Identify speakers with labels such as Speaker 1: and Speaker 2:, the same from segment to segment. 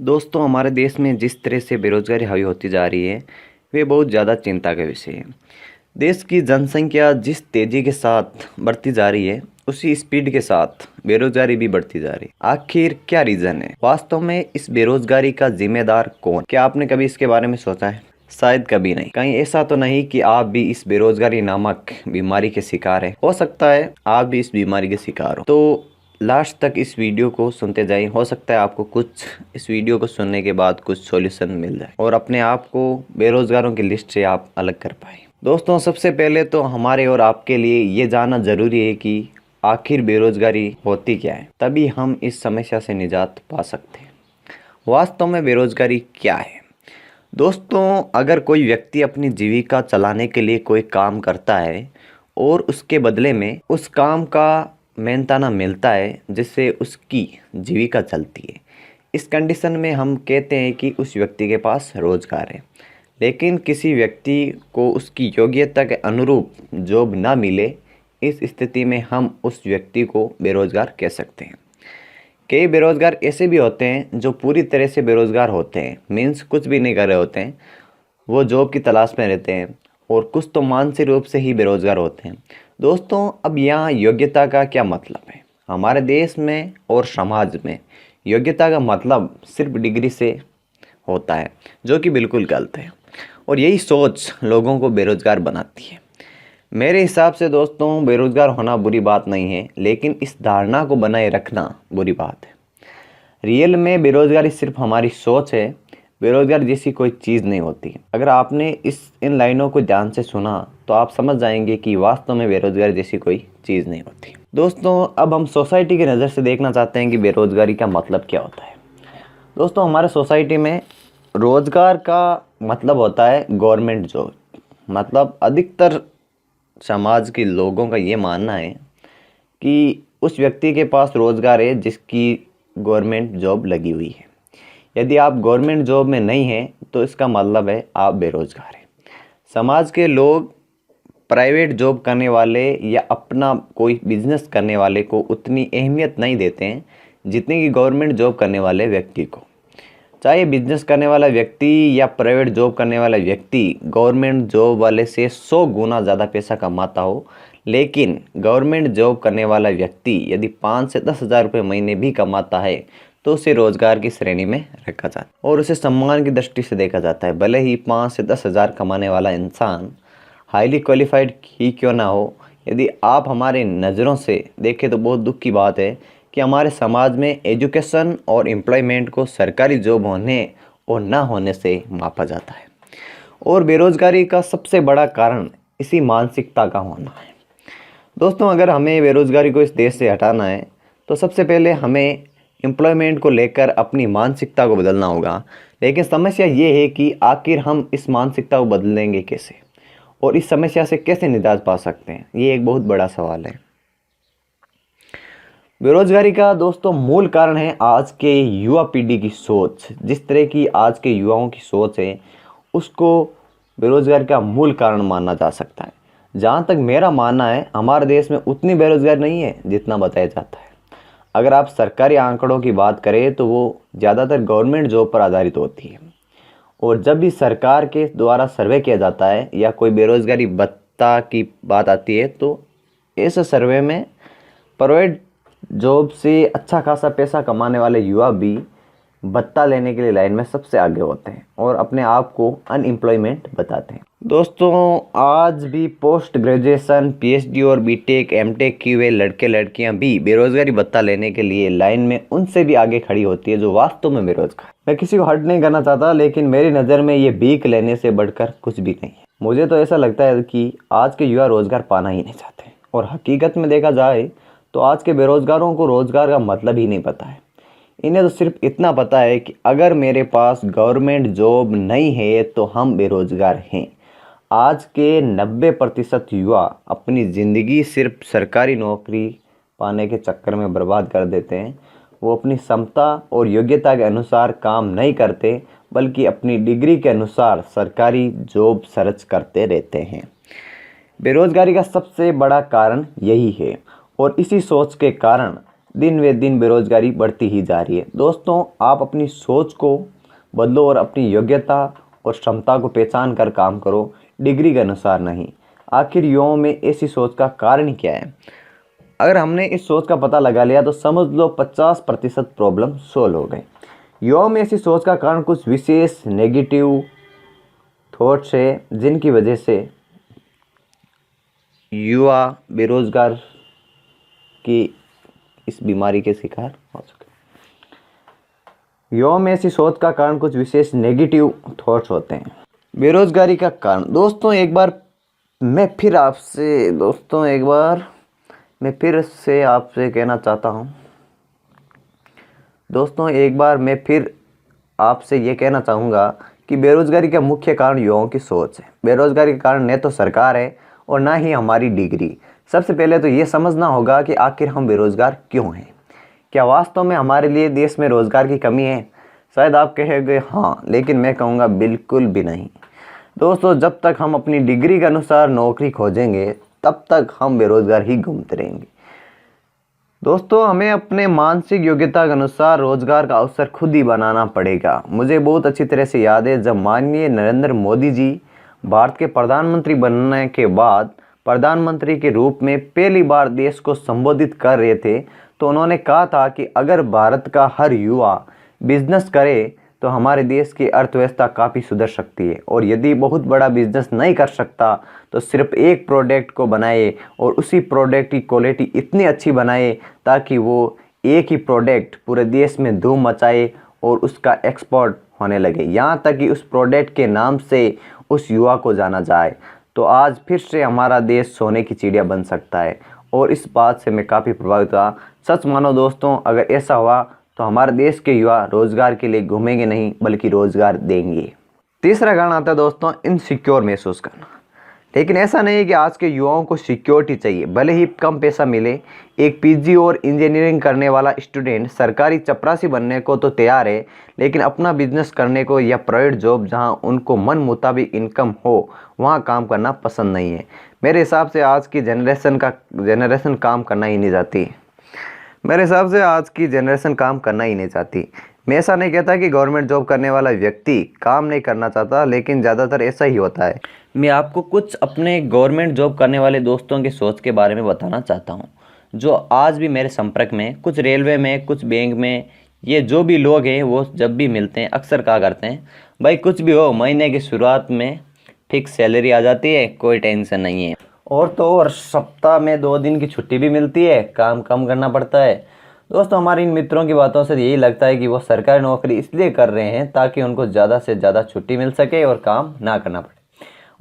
Speaker 1: दोस्तों, हमारे देश में जिस तरह से बेरोजगारी हावी होती जा रही है, वे बहुत ज़्यादा चिंता का विषय है। देश की जनसंख्या जिस तेज़ी के साथ बढ़ती जा रही है, उसी स्पीड के साथ बेरोजगारी भी बढ़ती जा रही है। आखिर क्या रीज़न है? वास्तव में इस बेरोजगारी का जिम्मेदार कौन? क्या आपने कभी इसके बारे में सोचा है? शायद कभी नहीं। कहीं ऐसा तो नहीं कि आप भी इस बेरोजगारी नामक बीमारी के शिकार हैं। हो सकता है आप भी इस बीमारी के शिकार हो। तो लास्ट तक इस वीडियो को सुनते जाइए। हो सकता है आपको कुछ इस वीडियो को सुनने के बाद कुछ सॉल्यूशन मिल जाए और अपने आप को बेरोजगारों की लिस्ट से आप अलग कर पाए। दोस्तों, सबसे पहले तो हमारे और आपके लिए ये जानना ज़रूरी है कि आखिर बेरोजगारी होती क्या है, तभी हम इस समस्या से निजात पा सकते हैं। वास्तव में बेरोजगारी क्या है? दोस्तों, अगर कोई व्यक्ति अपनी जीविका चलाने के लिए कोई काम करता है और उसके बदले में उस काम का मेहनताना मिलता है जिससे उसकी जीविका चलती है, इस कंडीशन में हम कहते हैं कि उस व्यक्ति के पास रोजगार है। लेकिन किसी व्यक्ति को उसकी योग्यता के अनुरूप जॉब ना मिले, इस स्थिति में हम उस व्यक्ति को बेरोजगार कह सकते हैं। कई बेरोजगार ऐसे भी होते हैं जो पूरी तरह से बेरोजगार होते हैं, मीन्स कुछ भी नहीं कर रहे होते हैं, वो जॉब की तलाश में रहते हैं, और कुछ तो मानसिक रूप से ही बेरोजगार होते हैं। दोस्तों, अब यहाँ योग्यता का क्या मतलब है? हमारे देश में और समाज में योग्यता का मतलब सिर्फ डिग्री से होता है, जो कि बिल्कुल गलत है, और यही सोच लोगों को बेरोजगार बनाती है। मेरे हिसाब से दोस्तों, बेरोजगार होना बुरी बात नहीं है, लेकिन इस धारणा को बनाए रखना बुरी बात है। रियल में बेरोजगारी सिर्फ हमारी सोच है, बेरोजगार जैसी कोई चीज़ नहीं होती। अगर आपने इन लाइनों को ध्यान से सुना तो आप समझ जाएंगे कि वास्तव में बेरोजगारी जैसी कोई चीज़ नहीं होती। दोस्तों, अब हम सोसाइटी की नज़र से देखना चाहते हैं कि बेरोजगारी का मतलब क्या होता है। दोस्तों, हमारे सोसाइटी में रोजगार का मतलब होता है गवर्नमेंट जॉब। मतलब अधिकतर समाज के लोगों का ये मानना है कि उस व्यक्ति के पास रोजगार है जिसकी गवर्नमेंट जॉब लगी हुई है। यदि आप गवर्नमेंट जॉब में नहीं हैं तो इसका मतलब है आप बेरोजगार हैं। समाज के लोग प्राइवेट जॉब करने वाले या अपना कोई बिजनेस करने वाले को उतनी अहमियत नहीं देते हैं जितनी कि गवर्नमेंट जॉब करने वाले व्यक्ति को। चाहे बिजनेस करने वाला व्यक्ति या प्राइवेट जॉब करने वाला व्यक्ति गवर्नमेंट जॉब वाले से 100 गुना ज़्यादा पैसा कमाता हो, लेकिन गवर्नमेंट जॉब करने वाला व्यक्ति यदि 5 से 10 हज़ार रुपये महीने भी कमाता है तो उसे रोजगार की श्रेणी में रखा जाता है और उसे सम्मान की दृष्टि से देखा जाता है। भले ही 5 से 10 हज़ार कमाने वाला इंसान हाईली क्वालिफाइड ही क्यों ना हो, यदि आप हमारे नज़रों से देखें तो बहुत दुख की बात है कि हमारे समाज में एजुकेशन और एम्प्लॉयमेंट को सरकारी जॉब होने और ना होने से मापा जाता है। और बेरोजगारी का सबसे बड़ा कारण इसी मानसिकता का होना है। दोस्तों, अगर हमें बेरोजगारी को इस देश से हटाना है तो सबसे पहले हमें एम्प्लॉयमेंट को लेकर अपनी मानसिकता को बदलना होगा। लेकिन समस्या ये है कि आखिर हम इस मानसिकता को बदलेंगे कैसे और इस समस्या से कैसे निजात पा सकते हैं, ये एक बहुत बड़ा सवाल है। बेरोजगारी का दोस्तों मूल कारण है आज के युवा पीढ़ी की सोच। जिस तरह की आज के युवाओं की सोच है, उसको बेरोजगारी का मूल कारण माना जा सकता है। जहाँ तक मेरा मानना है, हमारे देश में उतनी बेरोजगारी नहीं है जितना बताया जाता है। अगर आप सरकारी आंकड़ों की बात करें तो वो ज़्यादातर गवर्नमेंट जॉब पर आधारित होती है, और जब भी सरकार के द्वारा सर्वे किया जाता है या कोई बेरोजगारी भत्ता की बात आती है तो इस सर्वे में प्राइवेट जॉब से अच्छा खासा पैसा कमाने वाले युवा भी भत्ता लेने के लिए लाइन में सबसे आगे होते हैं और अपने आप को अनएम्प्लॉयमेंट बताते हैं। दोस्तों, आज भी पोस्ट ग्रेजुएशन, पीएचडी और बीटेक, एमटेक किए हुए लड़के लड़कियां भी बेरोजगारी भत्ता लेने के लिए लाइन में उनसे भी आगे खड़ी होती है जो वास्तव में बेरोजगार। मैं किसी को हर्ट नहीं करना चाहता, लेकिन मेरी नज़र में ये भीख लेने से बढ़कर कुछ भी नहीं है। मुझे तो ऐसा लगता है कि आज के युवा रोजगार पाना ही नहीं चाहते, और हकीकत में देखा जाए तो आज के बेरोजगारों को रोजगार का मतलब ही नहीं पता है। इन्हें तो सिर्फ इतना पता है कि अगर मेरे पास गवर्नमेंट जॉब नहीं है तो हम बेरोजगार हैं। आज के 90% युवा अपनी ज़िंदगी सिर्फ सरकारी नौकरी पाने के चक्कर में बर्बाद कर देते हैं। वो अपनी क्षमता और योग्यता के अनुसार काम नहीं करते, बल्कि अपनी डिग्री के अनुसार सरकारी जॉब सर्च करते रहते हैं। बेरोजगारी का सबसे बड़ा कारण यही है, और इसी सोच के कारण दिन वे दिन बेरोजगारी बढ़ती ही जा रही है। दोस्तों, आप अपनी सोच को बदलो और अपनी योग्यता और क्षमता को पहचान कर काम करो, डिग्री के अनुसार नहीं। आखिर युवाओं में ऐसी सोच का कारण क्या है? अगर हमने इस सोच का पता लगा लिया तो समझ लो 50% प्रॉब्लम सोल्व हो गई। युवाओं में ऐसी सोच का कारण कुछ विशेष नेगेटिव थॉट्स है जिनकी वजह से युवा बेरोजगार की इस बीमारी के शिकार हो सके। युवाओं में ऐसी सोच का कारण कुछ विशेष नेगेटिव थॉट्स होते हैं। बेरोजगारी का कारण दोस्तों एक बार मैं फिर से आपसे कहना चाहता हूँ। दोस्तों एक बार मैं फिर आपसे ये कहना चाहूँगा कि बेरोजगारी का मुख्य कारण युवाओं की सोच है। बेरोजगारी का कारण न तो सरकार है और ना ही हमारी डिग्री। सबसे पहले तो ये समझना होगा कि आखिर हम बेरोजगार क्यों हैं। क्या वास्तव में हमारे लिए देश में रोजगार की कमी है? शायद आप कहेंगे हाँ, लेकिन मैं कहूँगा बिल्कुल भी नहीं। दोस्तों जब तक हम अपनी डिग्री के अनुसार नौकरी खोजेंगे तब तक हम बेरोजगार ही घूमते रहेंगे। दोस्तों हमें अपने मानसिक योग्यता के अनुसार रोजगार का अवसर खुद ही बनाना पड़ेगा। मुझे बहुत अच्छी तरह से याद है जब माननीय नरेंद्र मोदी जी भारत के प्रधानमंत्री बनने के बाद प्रधानमंत्री के रूप में पहली बार देश को संबोधित कर रहे थे तो उन्होंने कहा था कि अगर भारत का हर युवा बिजनेस करे तो हमारे देश की अर्थव्यवस्था काफ़ी सुधर सकती है। और यदि बहुत बड़ा बिजनेस नहीं कर सकता तो सिर्फ एक प्रोडक्ट को बनाए और उसी प्रोडक्ट की क्वालिटी इतनी अच्छी बनाए ताकि वो एक ही प्रोडक्ट पूरे देश में धूम मचाए और उसका एक्सपोर्ट होने लगे, यहाँ तक कि उस प्रोडक्ट के नाम से उस युवा को जाना जाए। तो आज फिर से हमारा देश सोने की चिड़िया बन सकता है और इस बात से मैं काफ़ी प्रभावित हुआ। सच मानो दोस्तों, अगर ऐसा हुआ तो हमारे देश के युवा रोजगार के लिए घूमेंगे नहीं बल्कि रोजगार देंगे। तीसरा कारण आता है दोस्तों इनसिक्योर महसूस करना। लेकिन ऐसा नहीं है कि आज के युवाओं को सिक्योरिटी चाहिए भले ही कम पैसा मिले। एक पीजी और इंजीनियरिंग करने वाला स्टूडेंट सरकारी चपरासी बनने को तो तैयार है, लेकिन अपना बिजनेस करने को या प्राइवेट जॉब जहां उनको मन मुताबिक इनकम हो वहां काम करना पसंद नहीं है। मेरे हिसाब से आज की जनरेशन काम करना ही नहीं चाहती। मैं ऐसा नहीं कहता कि गवर्नमेंट जॉब करने वाला व्यक्ति काम नहीं करना चाहता, लेकिन ज़्यादातर ऐसा ही होता है। मैं आपको कुछ अपने गवर्नमेंट जॉब करने वाले दोस्तों की सोच के बारे में बताना चाहता हूँ जो आज भी मेरे संपर्क में, कुछ रेलवे में, कुछ बैंक में, ये जो भी लोग हैं वो जब भी मिलते हैं अक्सर कहा करते हैं भाई कुछ भी हो महीने की शुरुआत में फिक्स सैलरी आ जाती है, कोई टेंशन नहीं है। और तो और सप्ताह में 2 दिन की छुट्टी भी मिलती है, काम कम करना पड़ता है। दोस्तों हमारे इन मित्रों की बातों से यही लगता है कि वो सरकारी नौकरी इसलिए कर रहे हैं ताकि उनको ज़्यादा से ज़्यादा छुट्टी मिल सके और काम ना करना पड़े।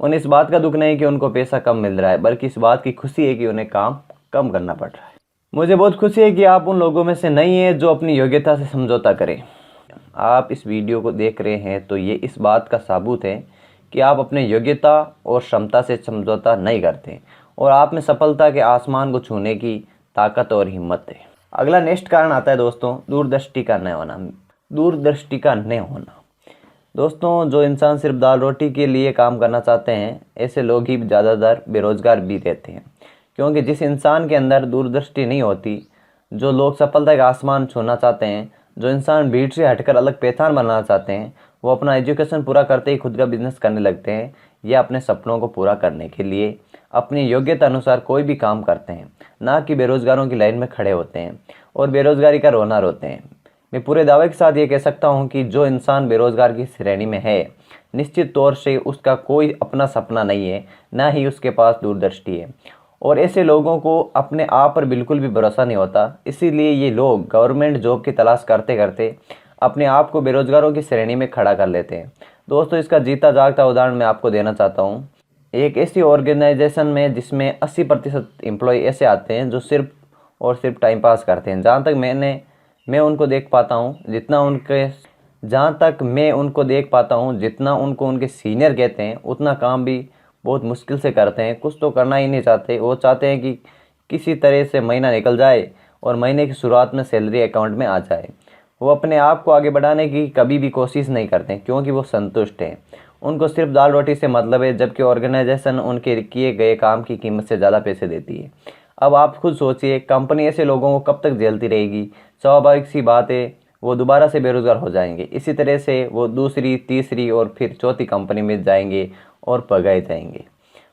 Speaker 1: उन्हें इस बात का दुख नहीं कि उनको पैसा कम मिल रहा है, बल्कि इस बात की खुशी है कि उन्हें काम कम करना पड़ रहा है। मुझे बहुत खुशी है कि आप उन लोगों में से नहीं हैं जो अपनी योग्यता से समझौता करें। आप इस वीडियो को देख रहे हैं तो ये इस बात का सबूत है कि आप अपने योग्यता और क्षमता से समझौता नहीं करते और आप में सफलता के आसमान को छूने की ताकत और हिम्मत है। अगला नेक्स्ट कारण आता है दोस्तों दूरदृष्टि का न होना। दोस्तों जो इंसान सिर्फ दाल रोटी के लिए काम करना चाहते हैं ऐसे लोग ही ज़्यादातर बेरोजगार भी रहते हैं, क्योंकि जिस इंसान के अंदर दूरदृष्टि नहीं होती, जो लोग सफलता का आसमान छूना चाहते हैं, जो इंसान भीड़ से हटकर अलग पहचान बनाना चाहते हैं, वो अपना एजुकेशन पूरा करते ही खुद का बिजनेस करने लगते हैं या अपने सपनों को पूरा करने के लिए अपनी योग्यता अनुसार कोई भी काम करते हैं, ना कि बेरोजगारों की लाइन में खड़े होते हैं और बेरोजगारी का रोना रोते हैं। मैं पूरे दावे के साथ ये कह सकता हूँ कि जो इंसान बेरोजगार की श्रेणी में है निश्चित तौर से उसका कोई अपना सपना नहीं है, ना ही उसके पास दूरदृष्टि है और ऐसे लोगों को अपने आप पर बिल्कुल भी भरोसा नहीं होता। इसीलिए ये लोग गवर्नमेंट जॉब की तलाश करते करते अपने आप को बेरोजगारों की श्रेणी में खड़ा कर लेते हैं। दोस्तों इसका जीता जागता उदाहरण मैं आपको देना चाहता हूँ। एक ऐसी ऑर्गेनाइजेशन में जिसमें 80% एम्प्लॉय ऐसे आते हैं जो सिर्फ और सिर्फ टाइम पास करते हैं। जहाँ तक मैं उनको देख पाता हूँ जितना उनको उनके सीनियर कहते हैं उतना काम भी बहुत मुश्किल से करते हैं। कुछ तो करना ही नहीं चाहते, वो चाहते हैं कि किसी तरह से महीना निकल जाए और महीने की शुरुआत में सैलरी अकाउंट में आ जाए। वो अपने आप को आगे बढ़ाने की कभी भी कोशिश नहीं करते क्योंकि वो संतुष्ट हैं। उनको सिर्फ दाल रोटी से मतलब है, जबकि ऑर्गेनाइजेशन उनके किए गए काम की कीमत से ज़्यादा पैसे देती है। अब आप खुद सोचिए, कंपनी ऐसे लोगों को कब तक झेलती रहेगी। स्वाभाविक सी बात है, वो दोबारा से बेरोज़गार हो जाएंगे। इसी तरह से वो दूसरी, तीसरी और फिर चौथी कंपनी में जाएंगे और भगाए जाएंगे,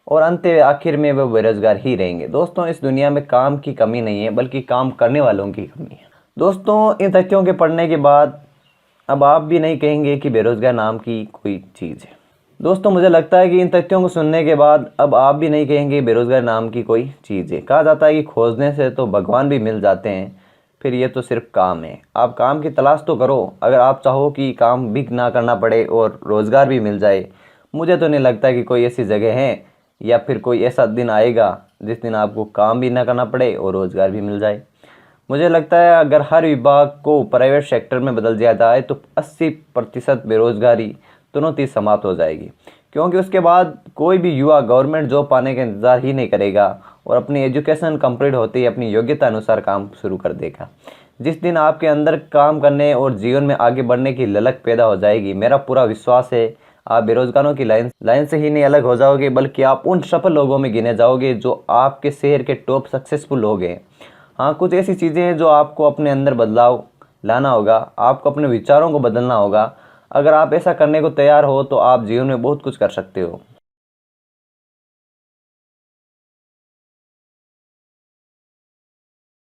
Speaker 1: और अंत आखिर में वो बेरोज़गार ही रहेंगे। दोस्तों, इस दुनिया में काम की कमी नहीं है, बल्कि काम करने वालों की कमी है। दोस्तों, इन तथ्यों के पढ़ने के बाद अब आप भी नहीं कहेंगे कि बेरोज़गार नाम की कोई चीज़ है। दोस्तों, मुझे लगता है कि इन तथ्यों को सुनने के बाद अब आप भी नहीं कहेंगे बेरोज़गार नाम की कोई चीज़ है। कहा जाता है कि खोजने से तो भगवान भी मिल जाते हैं, फिर ये तो सिर्फ काम है। आप काम की तलाश तो करो, अगर आप चाहो कि काम भी ना करना पड़े और रोज़गार भी मिल जाए। मुझे तो नहीं लगता कि कोई ऐसी जगह है या फिर कोई ऐसा दिन आएगा जिस दिन आपको काम भी ना करना पड़े और रोज़गार भी मिल जाए। मुझे लगता है अगर हर विभाग को प्राइवेट सेक्टर में बदल दिया जाए तो 80% बेरोजगारी तुरंत ही समाप्त हो जाएगी, क्योंकि उसके बाद कोई भी युवा गवर्नमेंट जॉब पाने का इंतज़ार ही नहीं करेगा और अपनी एजुकेशन कंप्लीट होते ही अपनी योग्यता अनुसार काम शुरू कर देगा। जिस दिन आपके अंदर काम करने और जीवन में आगे बढ़ने की ललक पैदा हो जाएगी, मेरा पूरा विश्वास है आप बेरोजगारों की लाइन से ही नहीं अलग हो जाओगे, बल्कि आप उन सफल लोगों में गिने जाओगे जो आपके शहर के टॉप सक्सेसफुल लोग हैं। हाँ, कुछ ऐसी चीज़ें हैं जो आपको अपने अंदर बदलाव लाना होगा, आपको अपने विचारों को बदलना होगा। अगर आप ऐसा करने को तैयार हो तो आप जीवन में बहुत कुछ कर सकते हो।